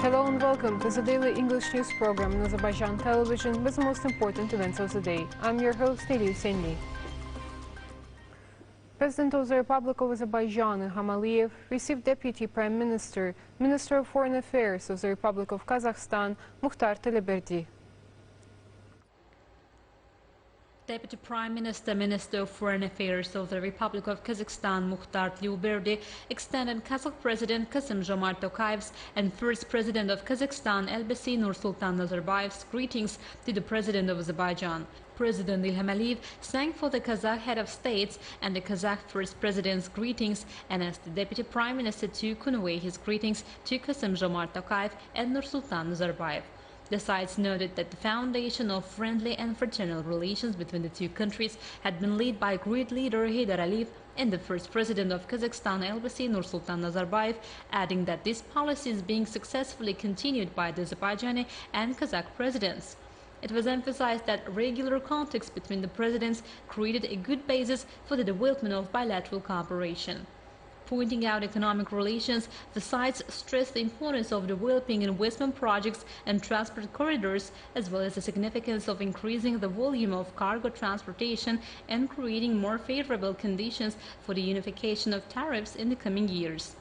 Hello and welcome to the daily English news program on Azərbaycan Television with the most important events of the day. I'm your host, İlham. President of the Republic of Azerbaijan, İlham Aliyev, received Deputy Prime Minister, Minister of Foreign Affairs of the Republic of Kazakhstan, Mukhtar Teleberdi. Deputy Prime Minister, Minister of Foreign Affairs of the Republic of Kazakhstan, Mukhtar Teleberdi, extended Kazakh President Kassym-Jomart Tokayev's and First President of Kazakhstan, Elbasi Nursultan Nazarbayev's greetings to the President of Azerbaijan. President İlham Aliyev thanked for the Kazakh head of states and the Kazakh First President's greetings and asked the Deputy Prime Minister to convey his greetings to Kassym-Jomart Tokayev and Nursultan Nazarbayev. The sides noted that the foundation of friendly and fraternal relations between the two countries had been led by great leader Heydar Aliyev and the first president of Kazakhstan, Elbasi Nursultan Nazarbayev, adding that this policy is being successfully continued by the Azerbaijani and Kazakh presidents. It was emphasized that regular contacts between the presidents created a good basis for the development of bilateral cooperation. Pointing out economic relations, the sides stressed the importance of developing investment projects and transport corridors, as well as the significance of increasing the volume of cargo transportation and creating more favorable conditions for the unification of tariffs in the coming years.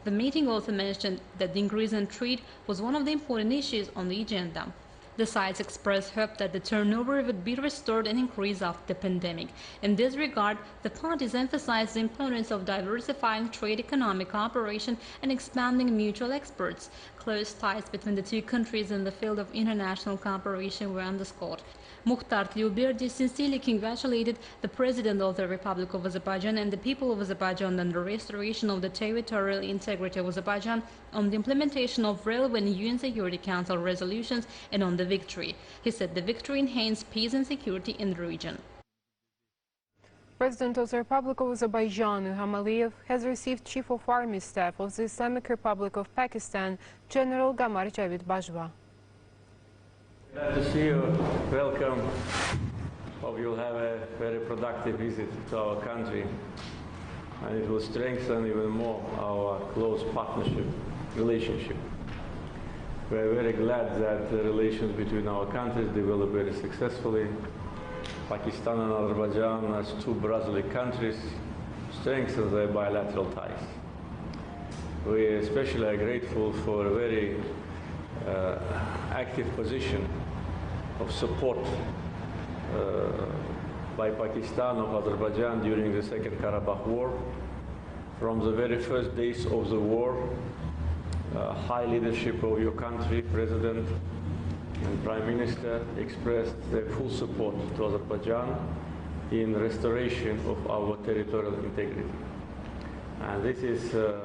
The meeting also mentioned that the increase in trade was one of the important issues on the agenda. The sides expressed hope that the turnover would be restored and increase after the pandemic. In this regard, the parties emphasized the importance of diversifying trade economic cooperation and expanding mutual exports. Close ties between the two countries in the field of international cooperation were underscored. Mukhtar Teleberdi sincerely congratulated the President of the Republic of Azerbaijan and the people of Azerbaijan on the restoration of the territorial integrity of Azerbaijan, on the implementation of relevant UN Security Council resolutions, and on the victory. He said the victory enhanced peace and security in the region. President of the Republic of Azerbaijan, İlham Aliyev, has received Chief of Army Staff of the Islamic Republic of Pakistan, General Qamar Javid Bajwa. Glad to see you. Welcome. Hope you'll have a very productive visit to our country, and it will strengthen even more our close relationship. We are very glad that the relations between our countries developed very successfully. Pakistan and Azerbaijan, as two brotherly countries, strengthen their bilateral ties. We especially are grateful for a very active position of support by Pakistan of Azerbaijan during the Second Karabakh War. From the very first days of the war, high leadership of your country, President and Prime Minister, expressed their full support to Azerbaijan in restoration of our territorial integrity. And this is a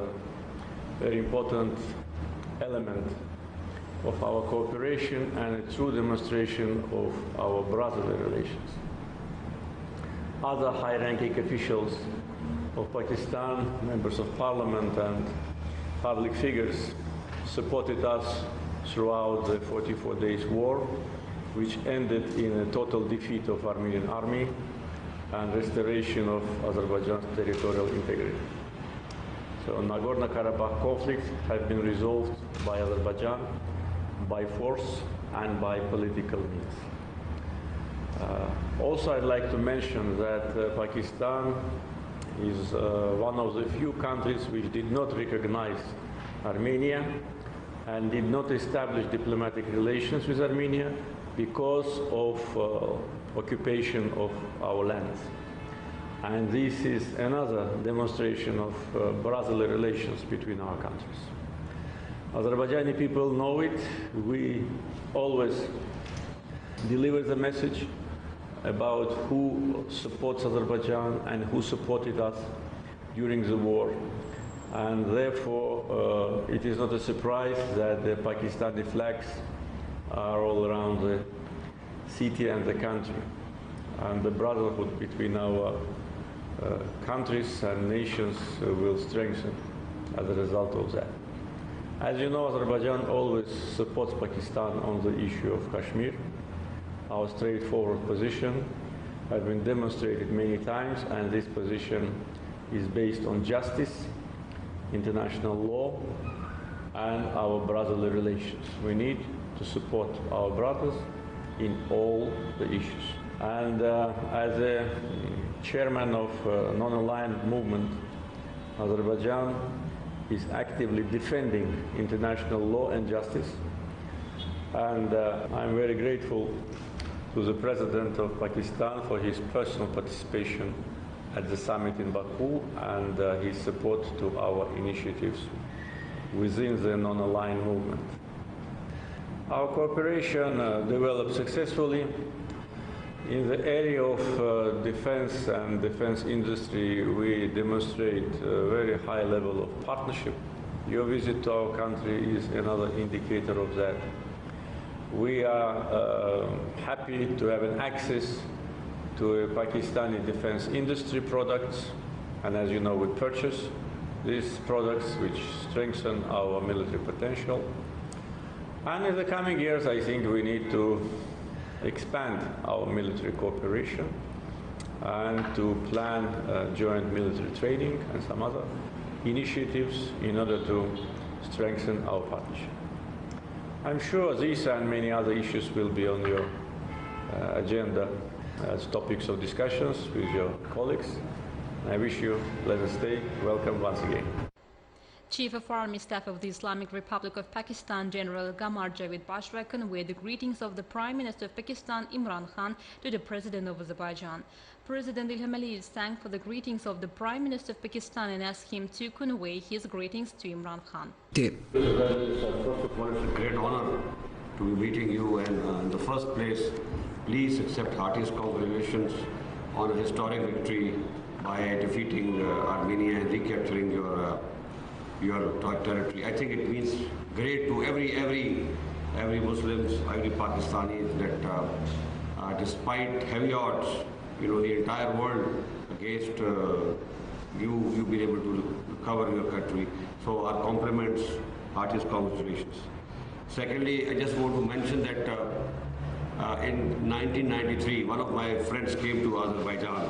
very important element of our cooperation and a true demonstration of our brotherly relations. Other high-ranking officials of Pakistan, members of parliament and public figures supported us throughout the 44 days war, which ended in a total defeat of Armenian army and restoration of Azerbaijan's territorial integrity. So Nagorno-Karabakh conflict has been resolved by Azerbaijan by force and by political means. Also, I'd like to mention that Pakistan is one of the few countries which did not recognize Armenia and did not establish diplomatic relations with Armenia because of occupation of our lands. And this is another demonstration of brotherly relations between our countries. Azerbaijani people know it. We always deliver the message about who supports Azerbaijan and who supported us during the war. And therefore, it is not a surprise that the Pakistani flags are all around the city and the country. And the brotherhood between our countries and nations will strengthen as a result of that. As you know, Azerbaijan always supports Pakistan on the issue of Kashmir. Our straightforward position has been demonstrated many times, and this position is based on justice, international law, and our brotherly relations. We need to support our brothers in all the issues. And as a chairman of non-aligned movement, Azerbaijan is actively defending international law and justice. And I'm very grateful to the President of Pakistan for his personal participation at the summit in Baku and his support to our initiatives within the non-aligned movement. Our cooperation developed successfully. In the area of defense and defense industry, we demonstrate a very high level of partnership. Your visit to our country is another indicator of that. We are happy to have an access to Pakistani defense industry products, and as you know, we purchase these products which strengthen our military potential. And in the coming years, I think we need to expand our military cooperation and to plan joint military training and some other initiatives in order to strengthen our partnership. I'm sure these and many other issues will be on your agenda as topics of discussions with your colleagues. I wish you a pleasant stay. Welcome once again. Chief of Army Staff of the Islamic Republic of Pakistan, General Qamar Javid Bajwa, conveyed the greetings of the Prime Minister of Pakistan, Imran Khan, to the President of Azerbaijan. President İlham thanked for the greetings of the Prime Minister of Pakistan and asked him to convey his greetings to Imran Khan. First of all, it's a great honor to be meeting you, and in the first place, please accept heartiest congratulations on a historic victory by defeating Armenia and recapturing your territory. I think it means great to every Muslims, every Pakistani, that despite heavy odds, the entire world against you been able to recover your country. So our compliments, heartiest congratulations. Secondly, I just want to mention that in 1993, one of my friends came to Azerbaijan.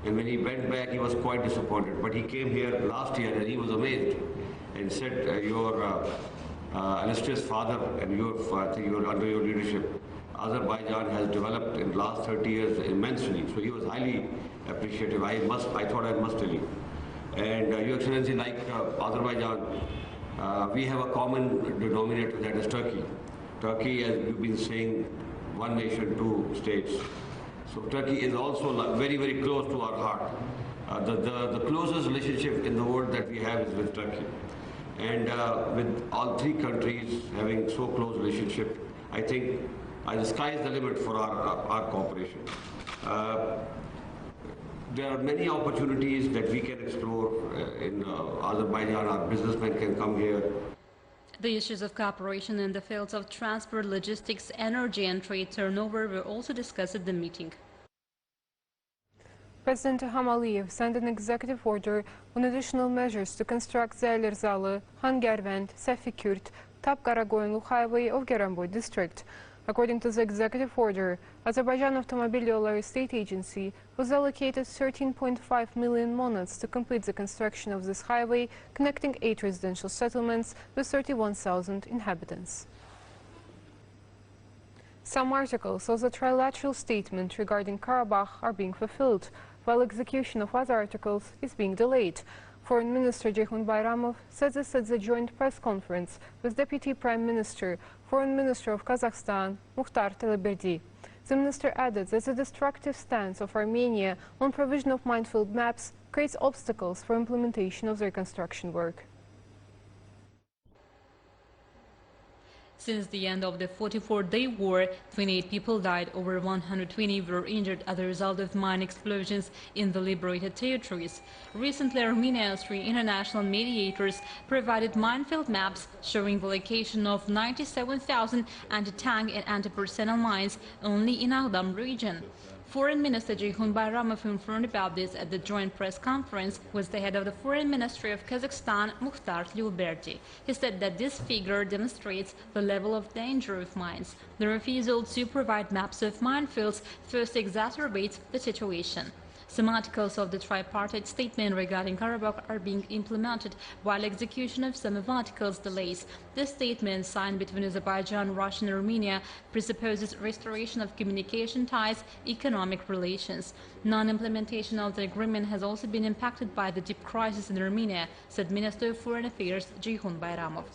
And when he went back, he was quite disappointed. But he came here last year and he was amazed and said, your illustrious father and under your leadership, Azerbaijan has developed in the last 30 years immensely. So he was highly appreciative. I thought I must tell you. And Your Excellency, like Azerbaijan, we have a common denominator, that is Turkey. Turkey, as you've been saying, one nation, two states. So Turkey is also very, very close to our heart. The closest relationship in the world that we have is with Turkey. And with all three countries having so close relationship, I think the sky is the limit for our cooperation. There are many opportunities that we can explore in Azerbaijan. Our businessmen can come here. The issues of cooperation in the fields of transport, logistics, energy and trade turnover were also discussed at the meeting. President İlham Aliyev signed an executive order on additional measures to construct Zəyirzalı, Hangervend, Səfikürt, Tapqaragoyunlu Highway of Geranboy district. According to the executive order, Azərbaycan Avtomobil Yolları State Agency was allocated 13.5 million monads to complete the construction of this highway, connecting 8 residential settlements with 31,000 inhabitants. Some articles of the trilateral statement regarding Karabakh are being fulfilled, while execution of other articles is being delayed. Foreign Minister Ceyhun Bayramov said this at the joint press conference with Deputy Prime Minister, Foreign Minister of Kazakhstan, Mukhtar Teleberdi. The minister added that the destructive stance of Armenia on provision of minefield maps creates obstacles for implementation of the reconstruction work. Since the end of the 44-day war, 28 people died, over 120 were injured as a result of mine explosions in the liberated territories. Recently, Armenia and 3 international mediators provided minefield maps showing the location of 97,000 anti-tank and anti-personnel mines only in Agdam region. Foreign Minister Ceyhun Bayramov informed about this at the joint press conference with the head of the Foreign Ministry of Kazakhstan, Mukhtar Lyuberdi. He said that this figure demonstrates the level of danger of mines. The refusal to provide maps of minefields first exacerbates the situation. Some articles of the tripartite statement regarding Karabakh are being implemented, while execution of some of articles delays. This statement, signed between Azerbaijan, Russia and Armenia, presupposes restoration of communication ties, economic relations. Non-implementation of the agreement has also been impacted by the deep crisis in Armenia, said Minister of Foreign Affairs Ceyhun Bayramov.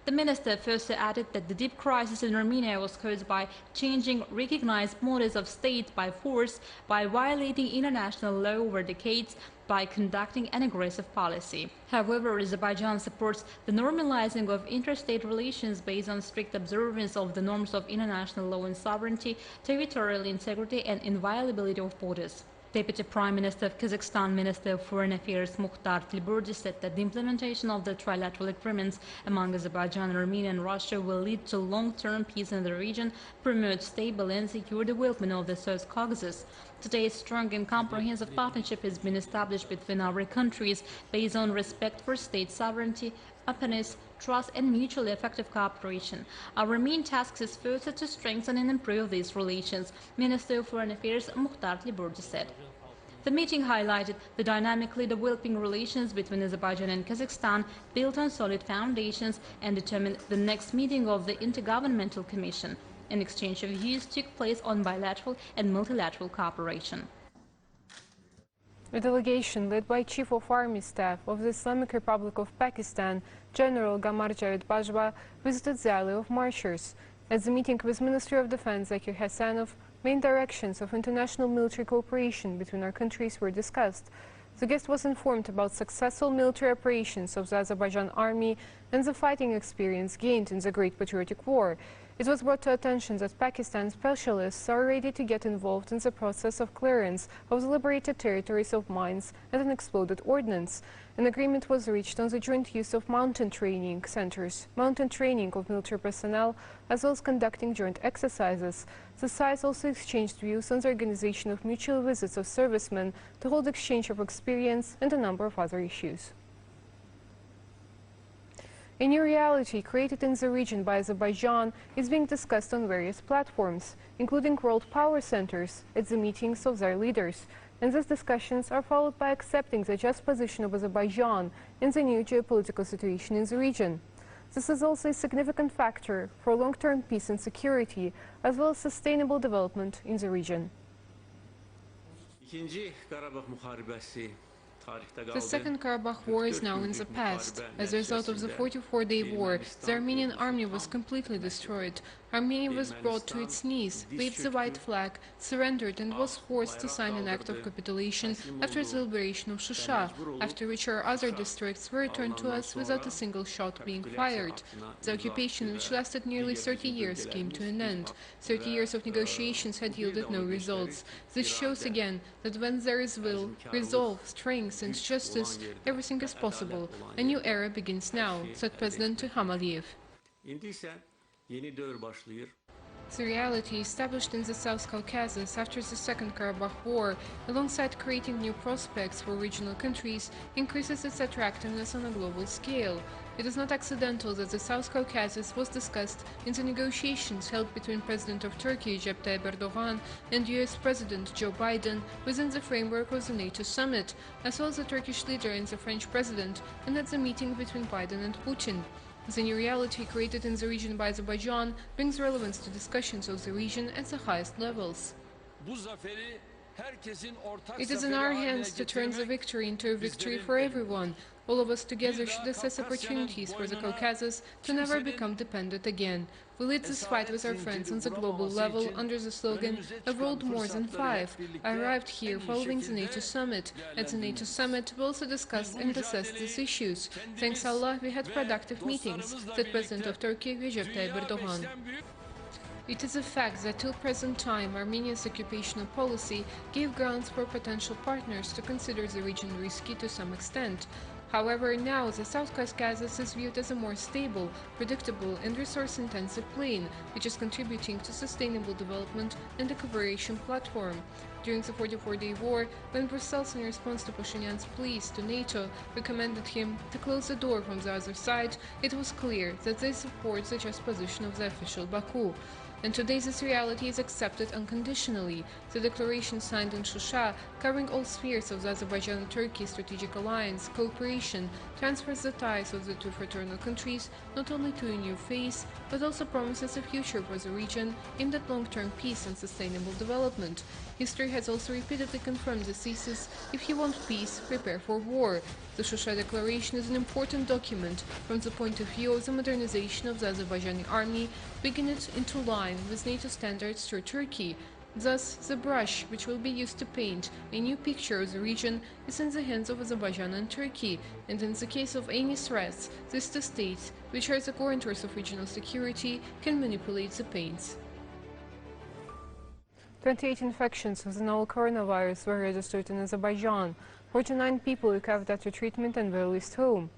The minister further added that the deep crisis in Armenia was caused by changing recognized models of state by force, by violating international law over decades, by conducting an aggressive policy. However, Azerbaijan supports the normalizing of interstate relations based on strict observance of the norms of international law and sovereignty, territorial integrity and inviolability of borders. Deputy Prime Minister of Kazakhstan, Minister of Foreign Affairs Mukhtar Tilburdi said that the implementation of the trilateral agreements among Azerbaijan, Armenia and Russia will lead to long-term peace in the region, promote stable and secure development of the South Caucasus. Today, a strong and comprehensive partnership has been established between our countries based on respect for state sovereignty, openness, trust and mutually effective cooperation. Our main task is further to strengthen and improve these relations, Minister of Foreign Affairs Mukhtar Tilburdi said. The meeting highlighted the dynamically developing relations between Azerbaijan and Kazakhstan, built on solid foundations, and determined the next meeting of the Intergovernmental Commission. An exchange of views took place on bilateral and multilateral cooperation. A delegation led by Chief of Army Staff of the Islamic Republic of Pakistan, General Qamar Javed Bajwa, visited the Alley of Marchers. At the meeting with Ministry of Defense Zakir Hasanov, main directions of international military cooperation between our countries were discussed. The guest was informed about successful military operations of the Azerbaijan army and the fighting experience gained in the Great Patriotic War. It was brought to attention that Pakistan specialists are ready to get involved in the process of clearance of the liberated territories of mines and unexploded ordnance. An agreement was reached on the joint use of mountain training centers, mountain training of military personnel, as well as conducting joint exercises. The sides also exchanged views on the organization of mutual visits of servicemen, to hold exchange of experience, and a number of other issues. A new reality created in the region by Azerbaijan is being discussed on various platforms, including world power centers, at the meetings of their leaders. And these discussions are followed by accepting the just position of Azerbaijan in the new geopolitical situation in the region. This is also a significant factor for long-term peace and security, as well as sustainable development in the region. The Second Karabakh War is now in the past. As a result of the 44-day war, the Armenian army was completely destroyed. Armenia was brought to its knees, waved the white flag, surrendered and was forced to sign an act of capitulation after the liberation of Shusha, after which our other districts were returned to us without a single shot being fired. The occupation, which lasted nearly 30 years, came to an end. 30 years of negotiations had yielded no results. This shows again that when there is will, resolve, strength and justice, everything is possible. A new era begins now, said President İlham Aliyev. The reality established in the South Caucasus after the Second Karabakh War, alongside creating new prospects for regional countries, increases its attractiveness on a global scale. It is not accidental that the South Caucasus was discussed in the negotiations held between President of Turkey Recep Tayyip Erdogan and US President Joe Biden within the framework of the NATO summit, as well as the Turkish leader and the French president, and at the meeting between Biden and Putin. The new reality created in the region by Azerbaijan brings relevance to discussions of the region at the highest levels. It is in our hands to turn the victory into a victory for everyone. All of us together should assess opportunities for the Caucasus to never become dependent again. We lead this fight with our friends on the global level under the slogan, "A world more than five." I arrived here following the NATO summit. At the NATO summit, we also discussed and assessed these issues. Thanks Allah, we had productive meetings, said President of Turkey Recep Tayyip Erdogan. It is a fact that till present time, Armenia's occupational policy gave grounds for potential partners to consider the region risky to some extent. However, now the South Caucasus is viewed as a more stable, predictable and resource-intensive plain, which is contributing to sustainable development and a cooperation platform. During the 44-day war, when Brussels, in response to Pashinyan's pleas to NATO, recommended him to close the door from the other side, it was clear that they support the just position of the official Baku. And today this reality is accepted unconditionally. The declaration signed in Shusha, covering all spheres of the Azerbaijan and Turkey strategic alliance, cooperation, transfers the ties of the two fraternal countries not only to a new phase, but also promises a future for the region aimed at long-term peace and sustainable development. History has also repeatedly confirmed the thesis: if you want peace, prepare for war. The Shusha Declaration is an important document from the point of view of the modernization of the Azerbaijani army, bringing it into line with NATO standards through Turkey. Thus, the brush which will be used to paint a new picture of the region is in the hands of Azerbaijan and Turkey, and in the case of any threats, these two states, which are the guarantors of regional security, can manipulate the paints. 28 infections with the novel coronavirus were registered in Azerbaijan. 49 people recovered after treatment and were released home.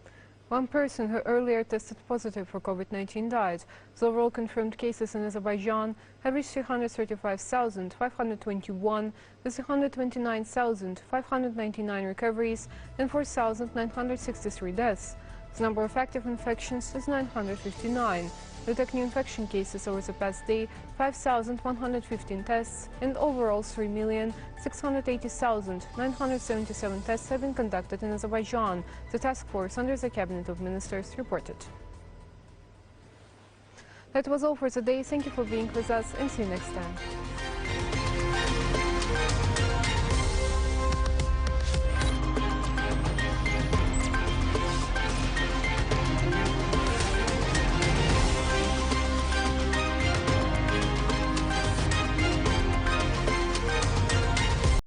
One person who earlier tested positive for COVID-19 died. The overall confirmed cases in Azerbaijan have reached 335,521, with 129,599 recoveries and 4,963 deaths. The number of active infections is 959. We detect new infection cases over the past day, 5,115 tests, and overall 3,680,977 tests have been conducted in Azerbaijan, the task force under the Cabinet of Ministers reported. That was all for today. Thank you for being with us and see you next time.